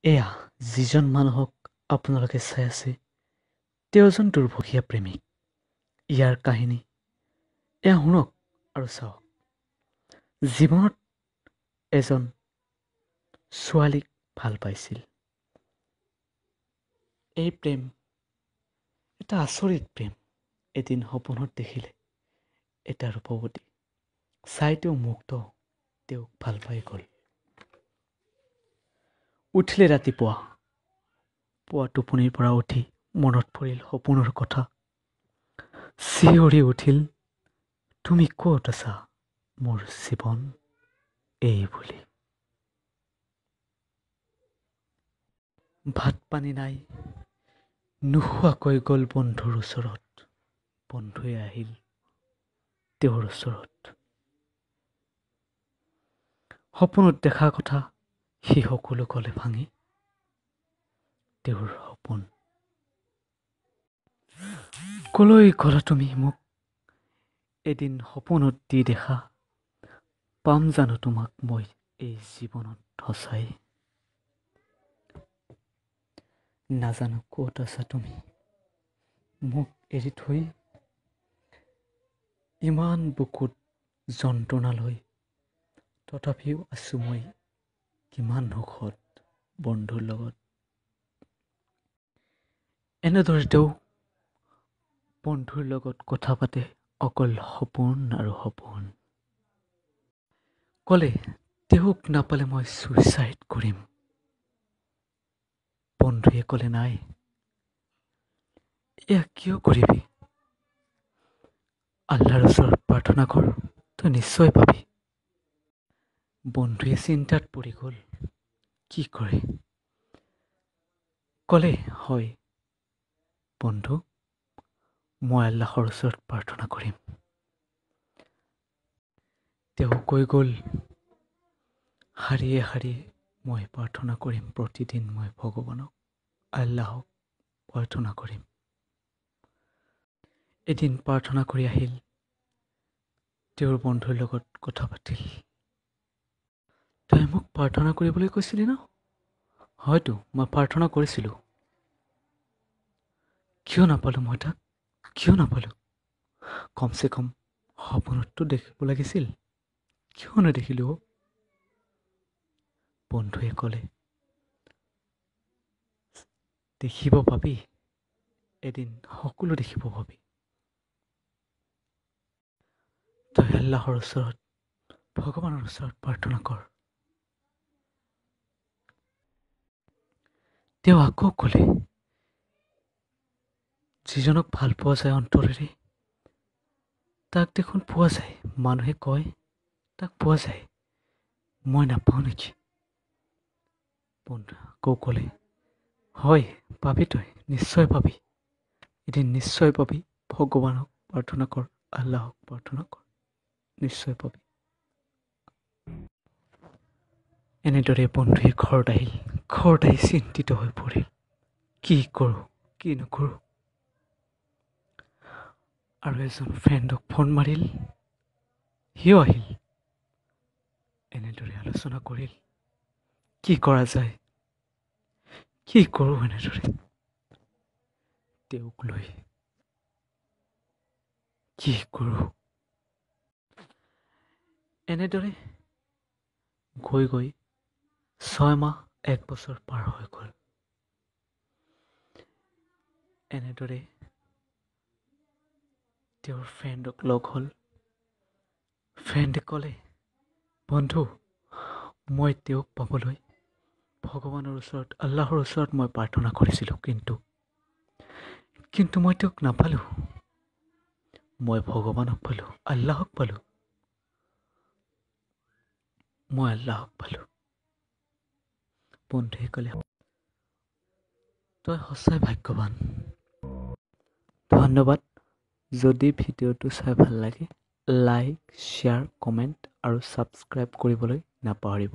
এয়া যিজন মানুহক আপোনালোকে চাই আছে তেওঁ এজন দুৰ্ভগীয়া প্ৰেমিক। ইয়াৰ কাহিনী এয়া শুনক আৰু চাওক। জীৱনত এজন ছোৱালীক ভাল পাইছিল। এই প্ৰেম এটা আচৰিত প্ৰেম। এদিন সপোনত দেখিলে এটা ৰূপৱতী। চাই তেওঁ মুগ্ধ, তেওঁক ভাল পাই গ'ল। উঠিলে ৰাতিপুৱা। পুৱা টোপনিৰ পৰা উঠি মনত পৰিল সপোনৰ কথা। চিঞৰি উঠিল, তুমি ক'ত আছা মোৰ জীৱন এই বুলি। ভাত পানী নাই, নোখোৱাকৈ গ'ল বন্ধুৰ ওচৰত। বন্ধুৱে আহিল তেওঁৰ ওচৰত। সপোনত দেখা কথা সি সকলো ক'লে ভাঙি। তেওঁৰ সপোন কলৈ গ'লা তুমি মোক এদিন সপোনত দি দেখা। পাম জানো তোমাক মই এই জীৱনত সঁচাই। নাজানো ক'ত আছা তুমি মোক এৰি থৈ। ইমান বুকুত যন্ত্ৰণা লৈ তথাপিও আছো মই কিমান সুখত বন্ধুৰ লগত। এনেদৰে তেওঁ বন্ধুৰ লগত কথা পাতে অকল সপোন আৰু সপোন। ক'লে তেওঁক নাপালে মই ছুইচাইড কৰিম। বন্ধুৱে ক'লে নাই, এয়া কিয় কৰিবি? আল্লাহৰ ওচৰত প্ৰাৰ্থনা কৰ, তই নিশ্চয় পাবি। বন্ধুৱে চিন্তাত পৰি গ'ল, কি কৰে? ক'লে হয় বন্ধু, মই আল্লাহৰ ওচৰত প্ৰাৰ্থনা কৰিম। তেওঁ কৈ গ'ল, শাৰীয়ে শাৰীয়ে মই প্ৰাৰ্থনা কৰিম। প্ৰতিদিন মই ভগৱানক আল্লাহক প্ৰাৰ্থনা কৰিম। এদিন প্ৰাৰ্থনা কৰি আহিল, তেওঁৰ বন্ধুৰ লগত কথা পাতিল। তই মোক প্ৰাৰ্থনা কৰিবলৈ কৈছিলি ন? হয়তো মই প্ৰাৰ্থনা কৰিছিলোঁ। কিয় নাপালোঁ মই তাক? কিয় নাপালোঁ? কমচে কম সপোনততো দেখিব লাগিছিল। কিয় নেদেখিলোঁ? বন্ধুৱে ক'লে, দেখিব পাবি, এদিন সকলো দেখিব পাবি। তই আল্লাহৰ ওচৰত, ভগৱানৰ ওচৰত প্ৰাৰ্থনা কৰ। তেওঁ আকৌ ক'লে, যিজনক ভাল পোৱা যায় অন্তৰেৰে তাক দেখোন পোৱা যায়। মানুহে কয় তাক পোৱা যায়, মই নাপাওঁ নেকি? বন্ধু আকৌ ক'লে, হয় পাবি, তই নিশ্চয় পাবি। এদিন নিশ্চয় পাবি। ভগৱানক প্ৰাৰ্থনা কৰ, আল্লাহক প্ৰাৰ্থনা কৰ, নিশ্চয় পাবি। এনেদৰে বন্ধুৱে ঘৰত আহিল। ঘৰত আহি চিন্তিত হৈ পৰিল, কি কৰোঁ কি নকৰোঁ। আৰু এজন ফ্ৰেণ্ডক ফোন মাৰিল, সিও আহিল। এনেদৰে আলোচনা কৰিল, কি কৰা যায়, কি কৰোঁ। এনেদৰে তেওঁক লৈ কি কৰোঁ। এনেদৰে গৈ গৈ 6 মাহ 1 বছৰ পাৰ হৈ গ'ল। এনেদৰে তেওঁৰ ফ্ৰেণ্ডক লগ হ'ল। ফ্ৰেণ্ডে ক'লে, বন্ধু মই তেওঁক পাবলৈ ভগৱানৰ ওচৰত, আল্লাহৰ ওচৰত মই প্ৰাৰ্থনা কৰিছিলোঁ, কিন্তু মই তেওঁক নাপালোঁ। মই ভগৱানক পালোঁ, আল্লাহক পালোঁ। মই আল্লাহক পালোঁ। বন্ধুৱে ক'লে, তই সঁচাই ভাগ্যৱান। ধন্যবাদ। যদি ভিডিঅ'টো চাই ভাল লাগে, লাইক, শ্বেয়াৰ, কমেণ্ট আৰু ছাবস্ক্ৰাইব কৰিবলৈ নাপাহৰিব।